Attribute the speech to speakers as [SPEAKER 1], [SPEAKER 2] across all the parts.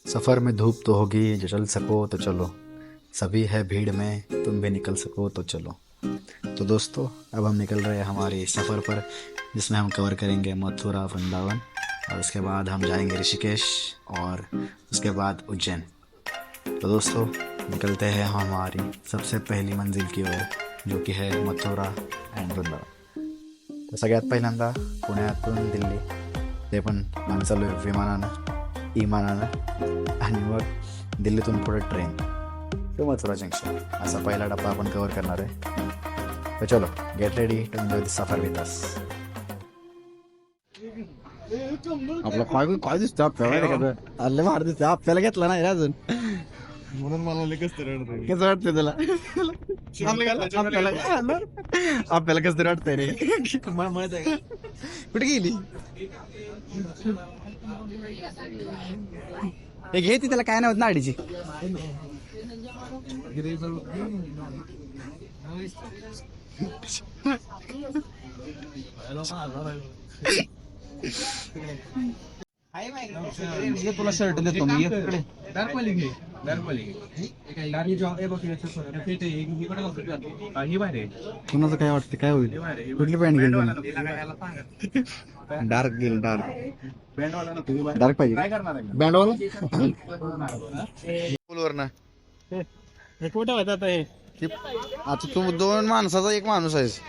[SPEAKER 1] सफ़र में धूप तो होगी, जो चल सको तो चलो, सभी है भीड़ में, तुम भी निकल सको तो चलो। तो दोस्तों, अब हम निकल रहे हैं हमारे सफ़र पर, जिसमें हम कवर करेंगे मथुरा, वृंदावन, और उसके बाद हम जाएंगे ऋषिकेश, और उसके बाद उज्जैन। तो दोस्तों, निकलते हैं हम हमारी सबसे पहली मंजिल की ओर, जो कि है मथुरा अँड वृंदावन। तर सगळ्यात पहिल्यांदा पुण्यातून दिल्ली, ते पण आम्ही चालू आहे विमानानं, विमानानं, आणि मग दिल्लीतून पुढे ट्रेन टू मथुरा जंक्शन, असा पहिला डब्बा आपण कवर करणार आहे. तर चलो, गेट रेडी टू एन्जॉय दिस सफर विथ अस.
[SPEAKER 2] आपला काय दिसतं आपल्याला अल्ले मार दिसते आपल्याला घेतला नाही रे अजून
[SPEAKER 3] म्हणून मला लगेच
[SPEAKER 2] कसं वाटतंय तुला आपल्याला कसं तरी वाटतंय रे मला माहित आहे का कुठे गेली हे घे ती त्याला काय नाही होत नाडीची तुला शर्ट देतो मी कुणाचं काय वाटतं काय होईल कुठली पॅन्ट घेईल डार्क घेईल डार्क पाहिजे बँडवाला फुलवर ना
[SPEAKER 3] हे कुठं होत आता हे
[SPEAKER 2] आता तू दोन माणसाचा एक माणूस आहेस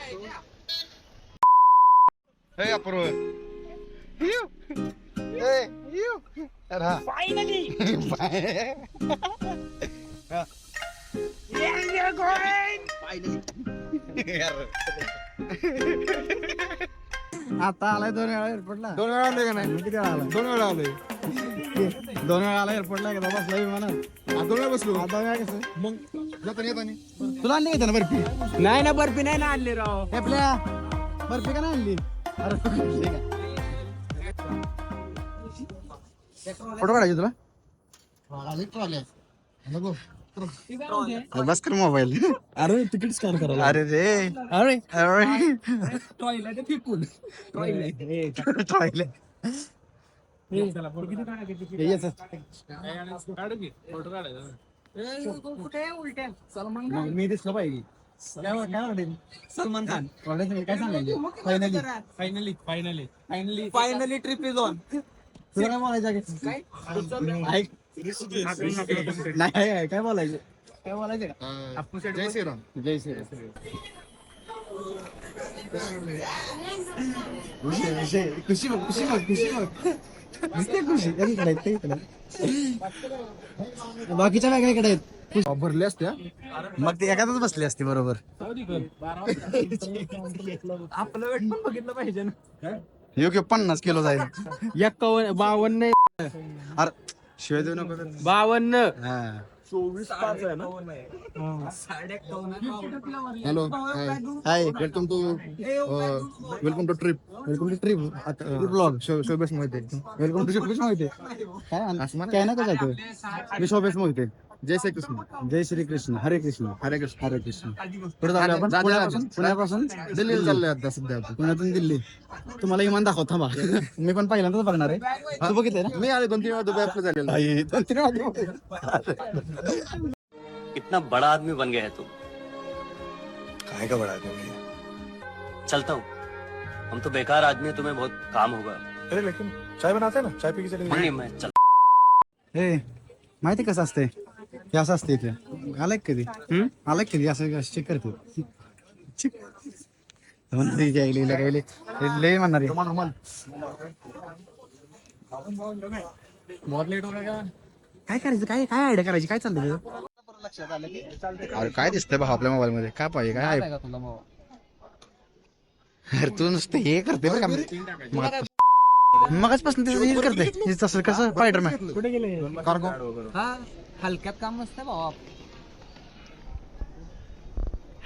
[SPEAKER 3] फायनली
[SPEAKER 2] आता आलाय दोन वेळा एअरपोर्टला दोन वेळा आलोय का नाही किती वेळा आला दोन वेळा आलोय दोन वेळा आला एअरपोर्टला एकदा बसला विमानात दोन वेळा बसलो आता वेळा कसं मग जाताना येताना तुला आणली का त्यानं बर्फी
[SPEAKER 3] नाही ना बर्फी नाही ना आणली राव
[SPEAKER 2] आपल्या बर्फी का नाही आणली अरे फोटो काढायचे तुला बस कर मोबाईल
[SPEAKER 3] अरे तिकीट स्कॅन करा
[SPEAKER 2] अरे रे
[SPEAKER 3] अरे
[SPEAKER 2] अरे
[SPEAKER 3] टॉयलेट फेकून
[SPEAKER 2] टॉयलेट मी दिसलं पाहिजे सलमान खान काय सांगायचं finally
[SPEAKER 3] finally finally finally
[SPEAKER 2] finally trip is on तुला काय बोलायचं काय नाही काय बोलायचं काय बोलायचं जय श्रीराम जय श्रीराम खुशी बघ खुशी बघ खुशी बघ दिसते खुशी बाकीच्या वेगळ्या इकडे आहेत भरले असत्या मग ते एखादच बसले असते बरोबर
[SPEAKER 3] आपलं वेट पण बघितलं पाहिजे ना
[SPEAKER 2] योग्य 50 किलो जाईल
[SPEAKER 3] 52
[SPEAKER 2] अरे शिवाय देऊ नको
[SPEAKER 3] 52
[SPEAKER 2] हा
[SPEAKER 3] 24 आहे ना
[SPEAKER 2] hello hi welcome to trip blog Shobhesh Mohite welcome to Shobhesh Mohite काय ना काय जातो मी शोभेश मोहिते जय श्री कृष्ण जय श्री कृष्ण हरे कृष्ण हरे कृष्ण हरे कृष्ण पुढे जाऊया आपण पुण्यापासून दिल्लीला चाललोय आता सध्या पुण्यातून दिल्ली तुम्हाला इमान दाखव थांबा मी पण पहिल्यांदाच बघणार आहे तू बघितलंय ना मी आले 2-3 वेळा दुबई आपलं झालेलं 2-3 वेळा
[SPEAKER 4] इतना बड़ा आदमी बन गया है तुम
[SPEAKER 5] काहे का बड़ा आदमी भैया
[SPEAKER 4] चलता हूँ हम तो बेकार आदमी है तुम्हें बहुत काम होगा
[SPEAKER 5] अरे लेकिन चाय बनाते हैं ना चाय पी के चलेंगे
[SPEAKER 4] नहीं मैं चल
[SPEAKER 2] ए माहिती कसं असते हे असं असते इथे आलाय कधी आलाय कधी असं चेक करतो लय म्हणणार काय करायचं काय काय आयडिया करायची काय चाललंय अरे काय दिसतंय भाऊ आपल्या मोबाईल मध्ये काय पाहिजे काय अरे तू नुसतं हे करते बरं का मगाचपासून हे करते तसं कसं स्पायडरमॅन
[SPEAKER 3] कुठे गेले
[SPEAKER 2] कार्गो
[SPEAKER 3] हा हलक्यात काम नसतं भाऊ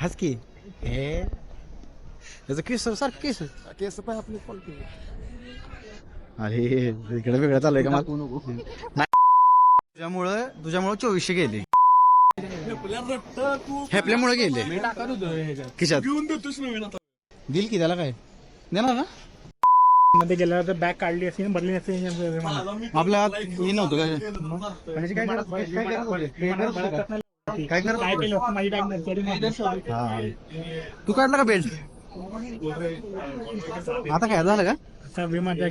[SPEAKER 2] हस की हे त्याचं केस सारखं केस पण आपली अरे इकडे वेगळं चाललंय का मला तुझ्यामुळं 2400 गेले हेपल्यामुळे गेले
[SPEAKER 3] मी टाकत होतो ह्याच्यात
[SPEAKER 2] खिशात
[SPEAKER 3] घेऊन देतोस नवीन आता
[SPEAKER 2] दिल की त्याला काय देणार ना मध्ये गेला तर बॅग काढली असती बदली असते
[SPEAKER 1] आपल्या हात हे नव्हतं
[SPEAKER 2] म्हणजे काय करत काय केलं माझी बॅग नसते.
[SPEAKER 1] हा तू काढला का बेल्ट आता काय झालं का
[SPEAKER 2] विमान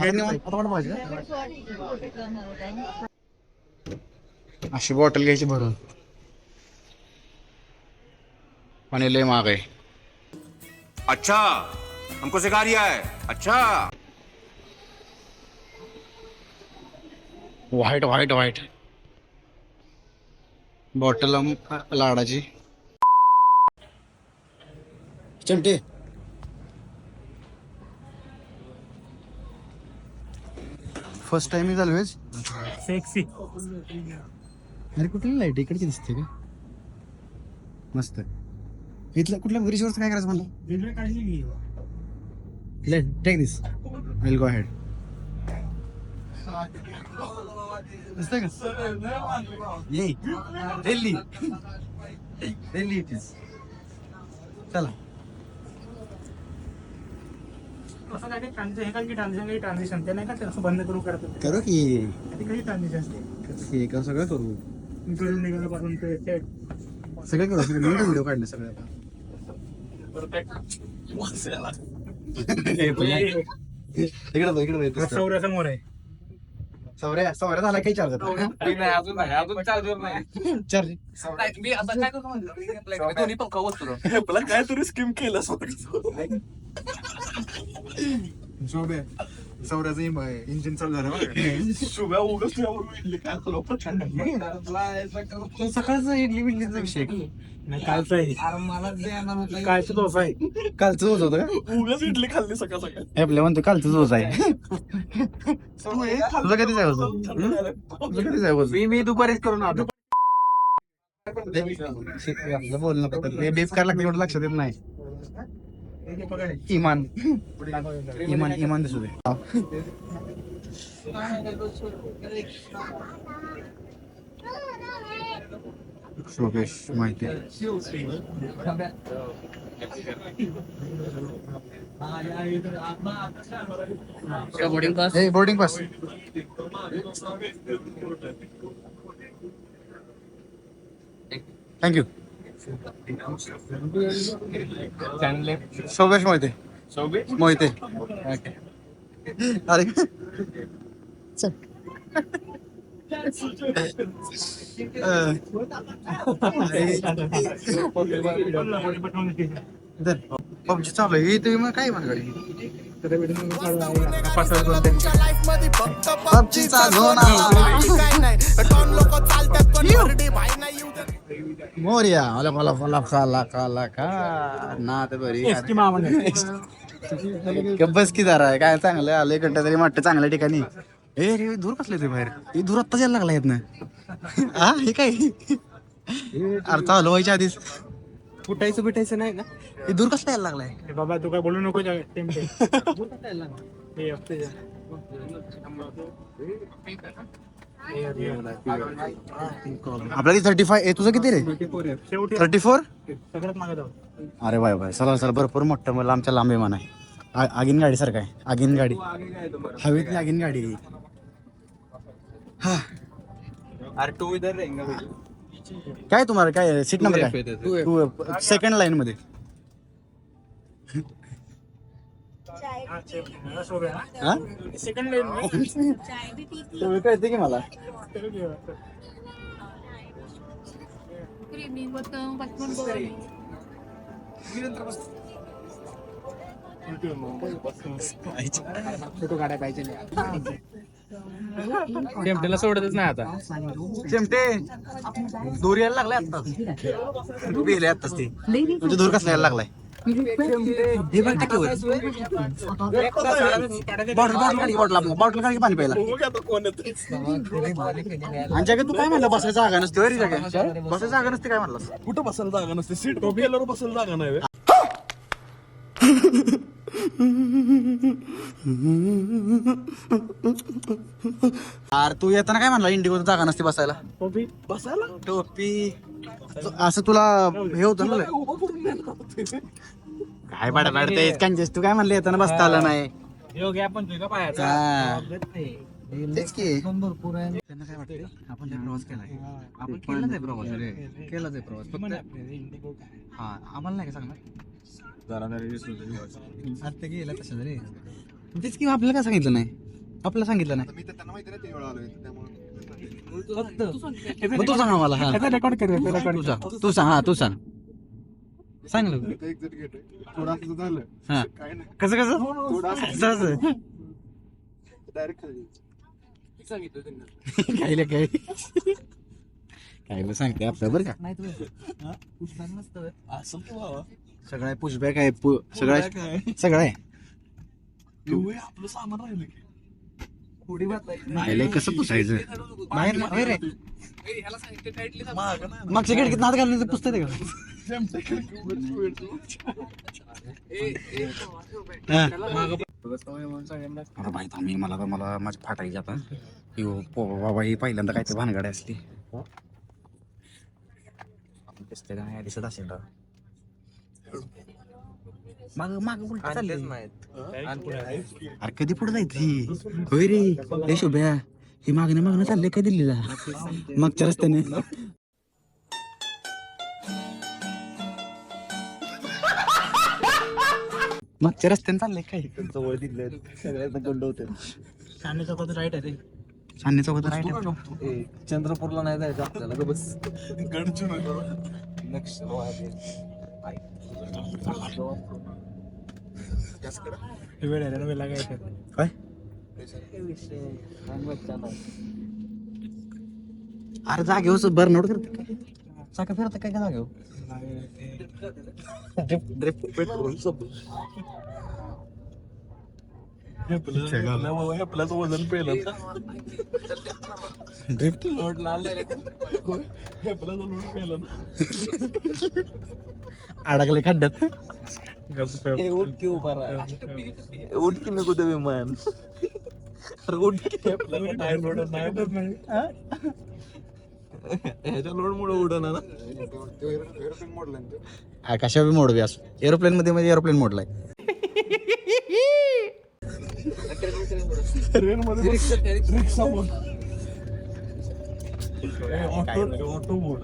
[SPEAKER 1] अशी बॉटल घ्यायची भरून पाणी लय महाग आहे.
[SPEAKER 6] अच्छा हमको सिखा रिया है अच्छा
[SPEAKER 1] व्हाईट व्हाईट व्हाईट बॉटल लाडाची चिमटे फर्स्ट टाइम झालं वेज
[SPEAKER 2] सेक्सी
[SPEAKER 1] अरे कुठली लाईट इकडची दिसते का मस्त इथलं कुठल्या ब्रिजवरच काय करायचं म्हणलं
[SPEAKER 2] वेगळं काढली
[SPEAKER 1] let take this will go ahead दिसतंय का ये दिल्ली दिल्ली इट इज चला
[SPEAKER 2] असं काय ट्रान्झॅक्शन हे काय की ट्रान्झॅक्शन ते नाही का ते असं बंद करू करत
[SPEAKER 1] करू की
[SPEAKER 2] ते काही ट्रान्झॅक्शन असते
[SPEAKER 1] हे कर सगळं करू
[SPEAKER 2] इकडून निघालं पासून ते
[SPEAKER 1] सगळं करू सगळं व्हिडिओ काढले सगळं आता इकडे
[SPEAKER 2] समोर आहे
[SPEAKER 1] सौर्या सौर्या झाला काही चार्जर चार्जिंग
[SPEAKER 5] काय तरी स्कीम केलं
[SPEAKER 2] सौर्याचं इंजिन चालू झालं
[SPEAKER 5] शुभ्या उगाच
[SPEAKER 1] सकाळचं इडली बिडलीचा विषय
[SPEAKER 2] नाही कालचं आहे कालचं तोफ आहे
[SPEAKER 1] कालचं होत होतं का
[SPEAKER 5] उगाच इडली खाल्ली सकाळ सकाळ
[SPEAKER 1] आपल्या म्हणतो कालचं होत आहे तुझं कधीच आहे होतं तुझं कधीच आहे होतं
[SPEAKER 3] मी दुपारीच करून आलो.
[SPEAKER 1] आपलं बोलणं पद्धत बेस करायला लागतं एवढं लक्षात येत नाही इमान इमान इमान दिसू दे शोकेश माहिती boarding pass thank you Shobhesh Mohite Mohite अरे पबजी चालू आहे तुम्ही मग काय म्हणा मोर्या मला मला मला खाला खाला खा ना तर बरी बस की जरा काय चांगलं आलं एक घंटा तरी वाटतं चांगल्या ठिकाणी ए रे दूर कसले ते बाहेर हे दूर आत्ता जायला लागला येत ना हा हे काय अरे चालू व्हायच्या आधीच
[SPEAKER 3] कुठायचं बिटायचं नाही ना.
[SPEAKER 1] हे दूर कसं यायला लागलाय
[SPEAKER 2] बाबा तू काय बोलू नको
[SPEAKER 1] आपल्याला 35 तुझं किती रे
[SPEAKER 2] शेवटी
[SPEAKER 1] 34
[SPEAKER 2] सगळ्यात मागे जाऊ
[SPEAKER 1] अरे बाय बाय चला चला भरपूर मोठं मला आमच्या लांबे मान आहे आगीन गाडी सारखं आहे आगीन गाडी हवेतली आगीन गाडी हा
[SPEAKER 3] अरे टू इधर रहेगा
[SPEAKER 1] काय तुम्हाला काय सीट नंबर काय तू सेकंड लाईन मध्ये हा
[SPEAKER 2] सेकंड
[SPEAKER 1] कळते की मला
[SPEAKER 2] फोटो काढायला पाहिजे
[SPEAKER 3] टेम्पटेला सोडतच नाही आता.
[SPEAKER 1] चिमटे दूर यायला लागलाय आता गेले आताच ते म्हणजे दूर कसला यायला लागलाय बॉटल काढ पाणी प्यायला आणि जगात तू काय म्हणला बसायला जागा नसते रे जागा बसायला जागा नसते काय म्हणलास
[SPEAKER 5] कुठं बसायला जागा नसते सीट गेल्यावर बसायला जागा नाही
[SPEAKER 1] अरे तू येताना काय म्हणला इंडिगो जागा नसते बसायला
[SPEAKER 5] बसायला
[SPEAKER 1] टोपी असं तुला हे होतं ना काय पाडा पाडते तू काय म्हणलं येताना बसता आलं नाही
[SPEAKER 3] योग्य आपण तुझ्या पायाचा
[SPEAKER 2] तेच की भरपूर आहे. त्यांना काय वाटतं आपण लय प्रवास केलाय, आपण केलाच आहे प्रवास रे, केलाच आहे प्रवास फक्त हा आम्हाला नाही का सांगणार आता गेला तसं रे. तेच की आपल्याला काय सांगितलं नाही, आपल्याला सांगितलं नाही. मग तू सांग आम्हाला. हा
[SPEAKER 3] रेकॉर्ड कर
[SPEAKER 2] तू सांग, हा तू सांग सांग लवकर. हा कसं कसं खायला काय खायला सांगते आपलं बरं का. सगळं आहे पुशबॅक आहे, सगळं आहे, सगळं आहे.
[SPEAKER 5] आपलं सामान राहिलं की
[SPEAKER 2] खायला कसं पुसायचं बाहेर ना रे. मागच्या खिडकीत नाद घालून पुसतं ते का. अरे भाई थांबी, मला माझी फाटायची आता. बाबा ही पहिल्यांदा काय ते भानगाडी असली. दिसते का नाही, दिसत असेल माग माग उलट चालले. अरे कधी पुढे जायचं ही होय रे. हे शुभ्या ही मागणं चाललंय काय दिल्लीला मागच्या रस्त्याने. मागच्या रस्त्याने चाललंय काय जवळ दिले सगळ्यांना गंड होते.
[SPEAKER 3] शाने चौकात राईट आहे रे.
[SPEAKER 2] सान्ने चौकात राईट.
[SPEAKER 3] चंद्रपूरला नाही जायचं आपल्याला बस. वेळ आहे ना, वेळ लागायचं
[SPEAKER 2] काय अरे जागेवर बर्नआउट करते काय, चाका फिरत काय काय जागेवर.
[SPEAKER 5] आपल्याच वजन पेलं
[SPEAKER 2] ड्रिफ्ट
[SPEAKER 5] लोड पेलं
[SPEAKER 2] अडकले खड्ड्यात.
[SPEAKER 3] उठ की नको ते विमान. ह्याच्या लोड मुळे उडणार ना.
[SPEAKER 2] कशा बी मोड बी असो, एरोप्लेन मध्ये म्हणजे एरोप्लेन मोडलाय.
[SPEAKER 5] रिक्षा मोड, ऑटो मोड.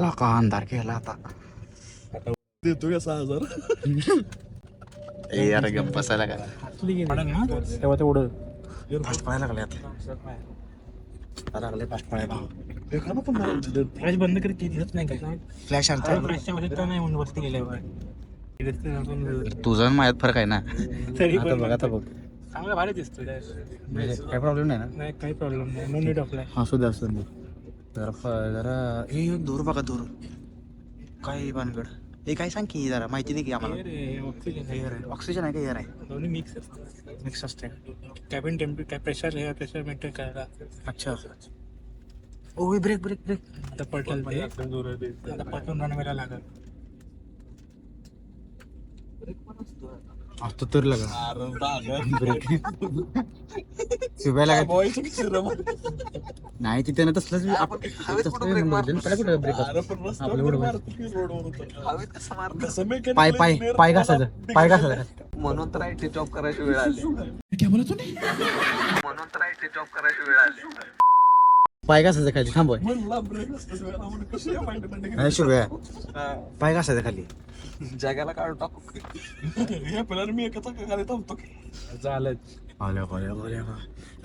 [SPEAKER 2] लका अंधार केला आता.
[SPEAKER 5] देतो का 6,000.
[SPEAKER 2] यार गप बसायला काय
[SPEAKER 3] तेव्हा ते उडत
[SPEAKER 2] फास्ट पळायला लागले आता. लागले फास्ट पळायला.
[SPEAKER 3] फ्लॅश बंद करत दिसत नाही का.
[SPEAKER 2] फ्लॅश आला
[SPEAKER 3] फ्लॅशच्या मध्ये तर नाही म्हणून वरती गेल्यावर
[SPEAKER 2] तुझा माझ्यात फरक आहे ना.
[SPEAKER 3] तरी
[SPEAKER 2] आता बघ, आता बघ
[SPEAKER 3] चांगला भारी दिसतोय.
[SPEAKER 2] काय प्रॉब्लेम नाही ना.
[SPEAKER 3] नाही काही प्रॉब्लेम नाही. No need of life.
[SPEAKER 2] असू दे असू दे. जरा हे दूर बघा दूर काय भानगड. हे काय सांग की जरा माहिती दे की आम्हाला.
[SPEAKER 3] ऑक्सिजन एअर आहे.
[SPEAKER 2] ऑक्सिजन आहे का एअर आहे.
[SPEAKER 3] दोन्ही मिक्स
[SPEAKER 2] मिक्स असते.
[SPEAKER 3] कॅबिन टेम्परेचर प्रेशर हे प्रेशर मेंटेन करायला.
[SPEAKER 2] अच्छा. ओ ब्रेक ब्रेक ब्रेक.
[SPEAKER 3] आता पटल ते आता पटून रनवेला लागल.
[SPEAKER 2] आता तर लगा ब्रेक शिवायला नाही तिथे ना तसलंच आपण पाय घासायचं पाय घासायचं.
[SPEAKER 3] म्हणून तर आयटी जॉब करायची वेळ आली. म्हणून तर आयटी जॉब करायची वेळ आली.
[SPEAKER 2] पाय घासायचं खाली थांबवाय. शुभ्या पाय घासायचं खाली.
[SPEAKER 3] जगाला काढून टाकू.
[SPEAKER 5] मी एका चाकाखाली थांबतो.
[SPEAKER 3] झालं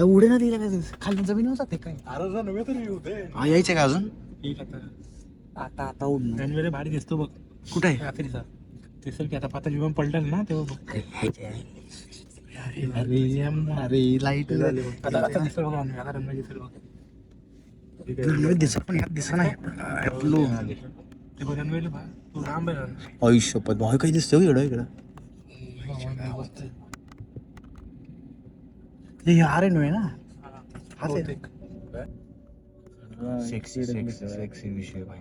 [SPEAKER 2] उडे ना दिला काय खाली जमीन जाते काय.
[SPEAKER 5] अरे रणवे तरी होते.
[SPEAKER 2] हा यायचं का अजून.
[SPEAKER 3] आता आता उडणार रणवेला भारी दिसतो बघ.
[SPEAKER 2] कुठे आहे
[SPEAKER 3] रात्रीचा दिसेल की आता पाता विमान पलटल ना तेव्हा बघ.
[SPEAKER 2] अरे लाईट
[SPEAKER 3] आता आता दिसेल बघा आता रणवे दिसेल बघ.
[SPEAKER 2] दिसत पण यात दिसत नाही.
[SPEAKER 3] ते बघ रणवेला बघ तू लांब आहे.
[SPEAKER 2] आयुष्यपत भाऊ काही दिसतो इकडं इकडं. हे अरे नव्हे ना. सेक्सी विषय भाई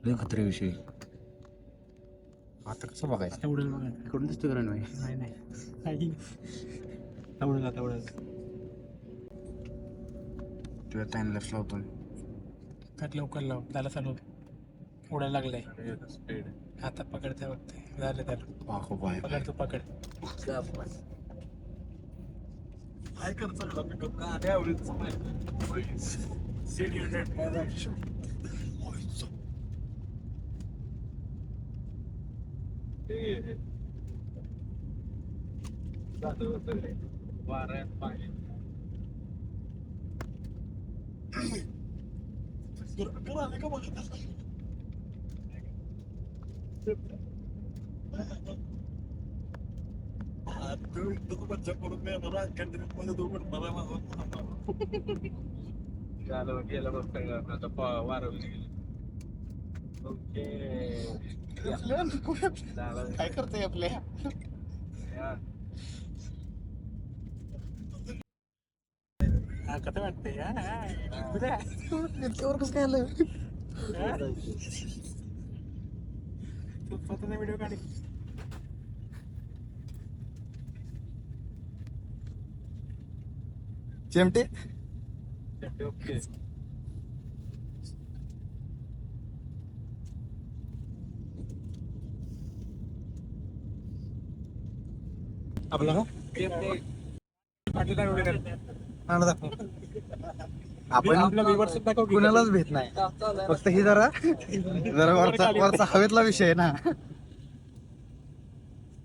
[SPEAKER 2] लय खतरे विषय. आता कसं बघायचं.
[SPEAKER 3] आता उडेल बघा.
[SPEAKER 2] इकडून दिसतो का नव्हे.
[SPEAKER 3] नाही नाही आता उडेल आता उडेल.
[SPEAKER 2] तुझ्या टाइम लेफ्ट लावतो.
[SPEAKER 3] त्यात लवकर लाव त्याला चालू उडायला लागलाय.
[SPEAKER 7] आता पकडते बघते झालं त्याला पकड तू पकड
[SPEAKER 5] काय करत गाड्या आवडीच
[SPEAKER 7] वाऱ्यात पाणी
[SPEAKER 5] आले का बघा मज्जा करून मी येणार कॅन्टीन मध्ये दोघं मला
[SPEAKER 7] झालं गेलं बघ सगळं आता वारवली ओके
[SPEAKER 2] काय करतोय आपल्या
[SPEAKER 7] कसं वाटतंय
[SPEAKER 2] इतक्यावर कसं काय आलं
[SPEAKER 7] तू स्वतःचा व्हिडिओ काढ
[SPEAKER 2] चिमटे
[SPEAKER 7] ओके आपला
[SPEAKER 2] आपण
[SPEAKER 7] आपल्या व्ह्यूअर्स दाखव की
[SPEAKER 2] कुणालाच भेट नाही फक्त ही जरा वरचा हवेतला विषय आहे ना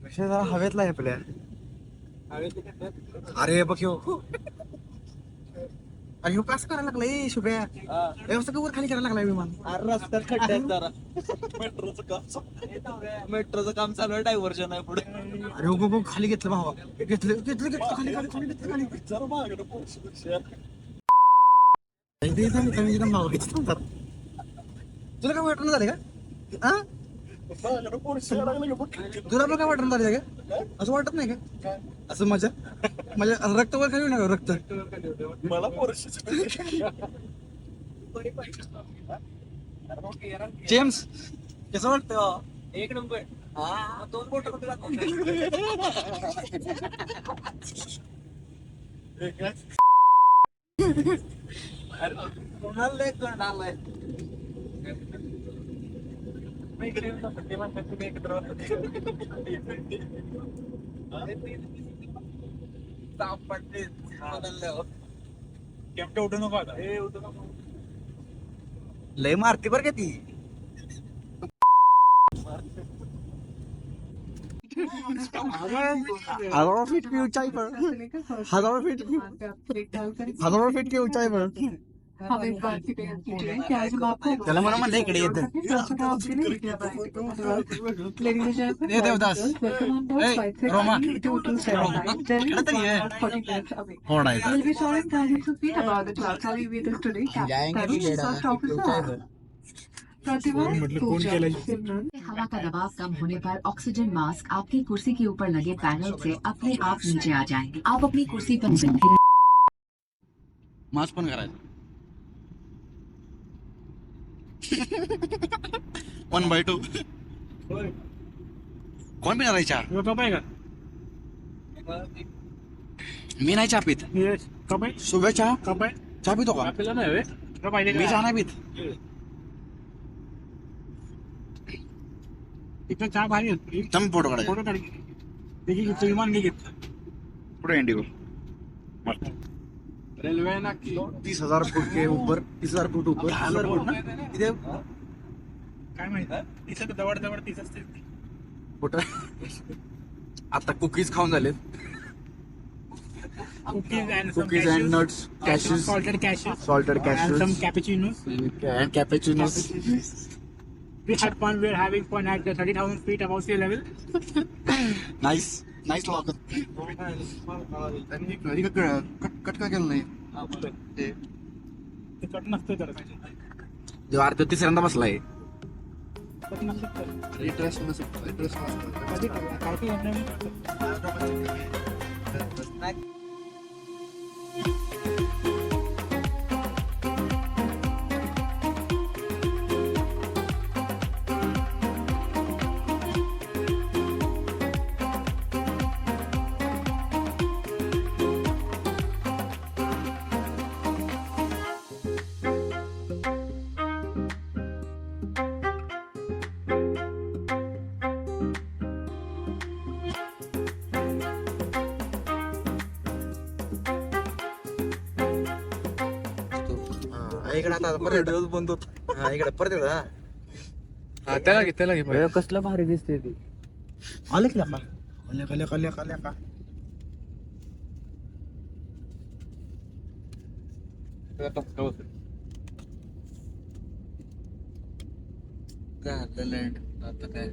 [SPEAKER 2] विषय जरा हवेतला आहे आपल्या अरे बघ ह्यो अरे ह्यो कास करायला लागलाय शुभ्या व्यवस्था वर खाली करायला लागलाय विमान
[SPEAKER 3] रस्त्यात खड्ड्यात जरा मेट्रोचं काम चालू आहे डायव्हर्जन आहे पुढे
[SPEAKER 2] अरे हो बघ खाली घेतलं भावा घेतलं खाली घेतलं खाली
[SPEAKER 5] जरा मागं पोहोचू
[SPEAKER 2] तुला काय वाटणं झालं का हा
[SPEAKER 5] मागं पोहोचू लागलं का
[SPEAKER 2] तुला पण काय वाटणं झालं का असं वाटत नाही का असं माझ्या रक्त वर खाली नाही रक्त
[SPEAKER 5] मला पोरशीच
[SPEAKER 2] जेम्स कसं वाटतं
[SPEAKER 3] एक नंबर हा 2 बोट कोणाला करणार
[SPEAKER 7] कॅप्टन उठू नको आता
[SPEAKER 2] लय मारते बरं का ती हजारों फीट की ऊंचाई पर हजारों फीट की ऊंचाई पर त्याला मला म्हणलं इकडे येत देवदास रोमा
[SPEAKER 8] हवा का दबाव कम होने पर ऑक्सीजन मास्क आपकी कुर्सी के ऊपर लगे पैनल से अपने आप नीचे आ जाएंगे। आप अपनी कुर्सी पर बैठे
[SPEAKER 2] मास्क पण करायचं 1/2 कोण पिणार आहे चहा
[SPEAKER 7] कप आहे का
[SPEAKER 2] मी नाही चहा पीत
[SPEAKER 7] कप आहे
[SPEAKER 2] शुभ्या चहा
[SPEAKER 7] कप आहे
[SPEAKER 2] चहा पितो का
[SPEAKER 7] आपल्याला नाही कप आहे
[SPEAKER 2] मी चहा नाही पीत
[SPEAKER 7] इकडे चहा भारी होती
[SPEAKER 2] तुम्ही फोटो काढा
[SPEAKER 7] फोटो काढ देखील विमान नाही घेत
[SPEAKER 2] पुढे इंडिगो
[SPEAKER 7] रेल्वे ना
[SPEAKER 2] 30,000 फुट के ऊपर 30,000 फुट ऊपर 10,000 फुट ना इथे
[SPEAKER 7] काय माहित तिथं जवळ जवळ 30 असते
[SPEAKER 2] कुठं आता कुकीज खाऊन झालेत
[SPEAKER 7] cookies
[SPEAKER 2] and nuts cashews
[SPEAKER 7] salted cashews
[SPEAKER 2] salted
[SPEAKER 7] and
[SPEAKER 2] cashews
[SPEAKER 7] some cappuccinos.
[SPEAKER 2] and cappuccinos
[SPEAKER 7] We had fun. We are having fun at the 30,000 feet above sea level.
[SPEAKER 2] nice lock त्यांनी कट का केलं नाही
[SPEAKER 7] ते कट नसतं तर
[SPEAKER 2] जेव्हा अर्थ तिसऱ्यांदा बसलाय
[SPEAKER 7] कट नसतं तर
[SPEAKER 2] इंटरेस्ट
[SPEAKER 7] कधी काय ते नाही
[SPEAKER 2] इकडे आता परत बंद होत इकडे परत एकदा
[SPEAKER 3] त्याला घे त्याला घे
[SPEAKER 2] कसलं भारी दिसते ती आले की का
[SPEAKER 3] आता काय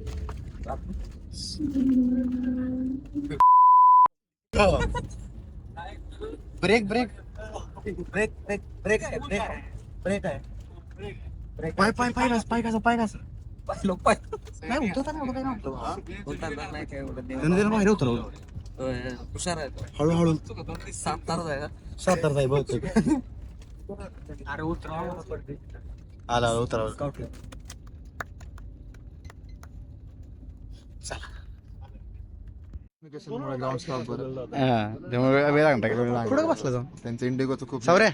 [SPEAKER 2] break break break break break आहे ब्रेक ब्रेक आहे पाय पाय पाय कसा पाय कसा पाय कसा लोक पाय नाही उतरता नाही काय नव्हतं
[SPEAKER 3] नाही काय
[SPEAKER 2] बाहेर उतरव
[SPEAKER 3] हुशार आहे
[SPEAKER 2] हळूहळू
[SPEAKER 3] 7 तार आहे का
[SPEAKER 2] 7 तार बहुतेक
[SPEAKER 7] अरे उतरा
[SPEAKER 2] आला उतरव कुठं बसला जाऊन त्यांचं इंडिगोचं खूप सावऱ्या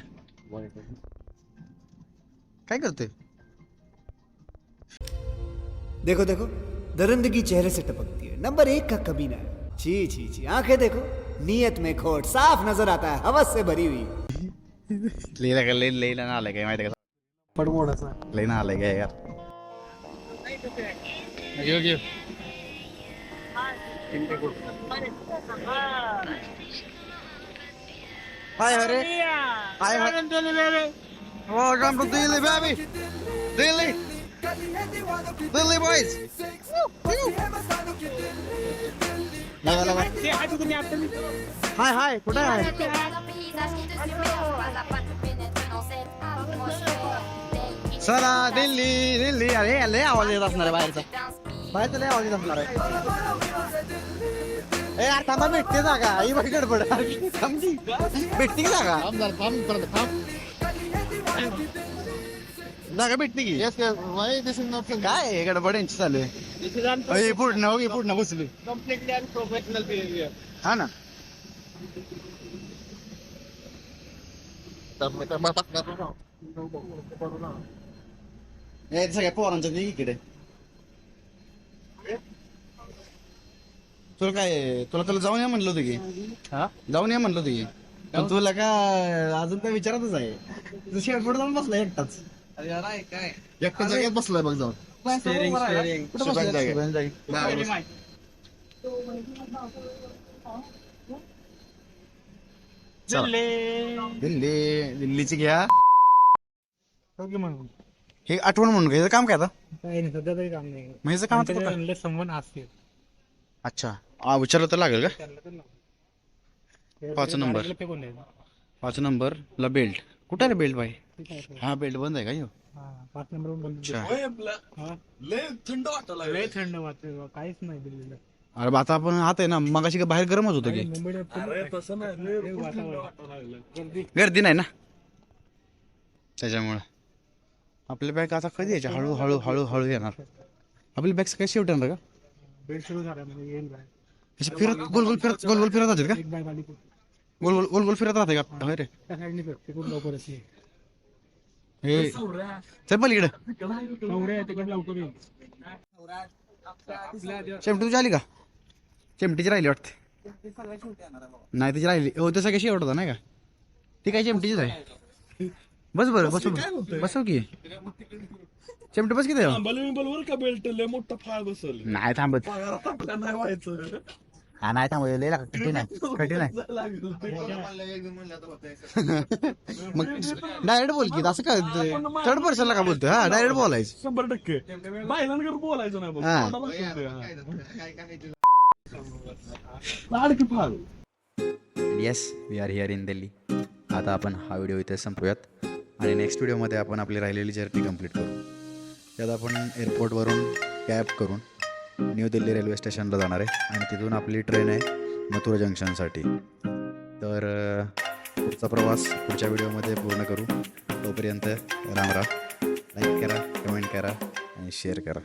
[SPEAKER 2] काय करतोय
[SPEAKER 9] देखो देखो दरिंदगी चेहरे से टपकती है। नंबर 1 का कमीना है। छी छी छी आंखें देखो, नीयत में खोट साफ नजर आता है, हवस से भरी हुई।
[SPEAKER 1] लेला ना आलाय काय माहिती का लई ना आलाय काय यार
[SPEAKER 2] हाय अरे hi hi oh jump to Delhi baby Delhi Delhi boys लगा लगा हाय हाय कुठे आहे चला दिल्ली दिल्ली अरे लय आवाज येत असणार आहे बाहेरचा बाहेरचा लय आवाज येत असणार आहे ए यार थांबा भेटते जागा आई बाई गडबड थांबती भेटते की जागा जागा भेटते की काय गडबड यांची चालू आहे पुढनं बसली
[SPEAKER 7] completely unprofessional behavior.
[SPEAKER 2] हा ना सगळ्या पोरांच्या इकडे तुला काय तुला जाऊन या म्हणलं होतं की जाऊन या म्हणलं होतं की पण तुला का अजून काय विचारातच आहे तू शेवट जाऊन बसला एकटाच
[SPEAKER 3] काय
[SPEAKER 2] एकटा जागेत बसलाय बघ जाऊन कुठं बसलाय? दिल्लीची घ्या हे आठवण म्हणून घ्यायचं काम काय आता
[SPEAKER 7] काही नाही सध्या तरी काम नाही
[SPEAKER 2] म्हणजे काम आता कुठं?
[SPEAKER 7] संबंध असते
[SPEAKER 2] अच्छा विचारलं तर लागेल का 5 नंबर
[SPEAKER 7] फेकून द्यायचं
[SPEAKER 2] 5 नंबर ला बेल्ट कुठे रे बेल्ट भाई हा बेल्ट बंद आहे का ह्यो?
[SPEAKER 7] 5 नंबर
[SPEAKER 2] अच्छा
[SPEAKER 3] लय थंड वाटायला
[SPEAKER 7] लय थंड वाटतं काहीच नाही दिल्लीला
[SPEAKER 2] अरे आता आपण आत आहे ना मग अशी बाहेर गरमच होतं की
[SPEAKER 3] अरे तसं नाही वाटायला
[SPEAKER 2] गर्दी नाही ना त्याच्यामुळे आपल्या बॅग आता कधी यायच्या हळूहळू हळूहळू येणार आपली बॅग सकाळी शेवट येणार का
[SPEAKER 7] बेड सुरू झाला म्हणजे येईल बाय
[SPEAKER 2] अशी फिरत गोल गोल फिरत राहते का
[SPEAKER 7] एक बाय आली
[SPEAKER 2] गोल गोल फिरत राहते का होय रे
[SPEAKER 7] त्या साईडने तिकडून लवकर असते
[SPEAKER 2] हे चल पण इकडं
[SPEAKER 7] तिकडे लवकर येईल
[SPEAKER 2] चिमटी तुझी आली का चिमटीची राहिली वाटते नाही तिची राहिली हो तसं कशी शेवट होता नाही का ती काय चिमटीचीच आहे बस बरं बसव की चिमटी बस किती
[SPEAKER 5] बलवर का बेल्ट लय मोठा फाळ बसल
[SPEAKER 2] नाही थांबत
[SPEAKER 5] नाही व्हायचं
[SPEAKER 2] हा नाही थांबत लय कठीण आहे मग डायरेक्ट बोल की असं काय थर्ड पर्सनला का बोलतोय हा डायरेक्ट बोलायचं
[SPEAKER 5] 100% बायलांकडे बोलायचं नाही लाडकी फाळ
[SPEAKER 1] yes we are here in Delhi आता आपण हा व्हिडिओ इथे संपवूयात आणि नेक्स्ट व्हिडिओमध्ये आपण आपली राहिलेली जर्नी कंप्लीट करू त्यात आपण एअरपोर्टवरून कॅब करून न्यू दिल्ली रेल्वे स्टेशनला जाणार आहे आणि तिथून आपली ट्रेन आहे मथुरा जंक्शनसाठी तर पुढचा प्रवास पुढच्या व्हिडिओमध्ये पूर्ण करू तोपर्यंत राम राम लाईक करा कमेंट करा आणि शेअर करा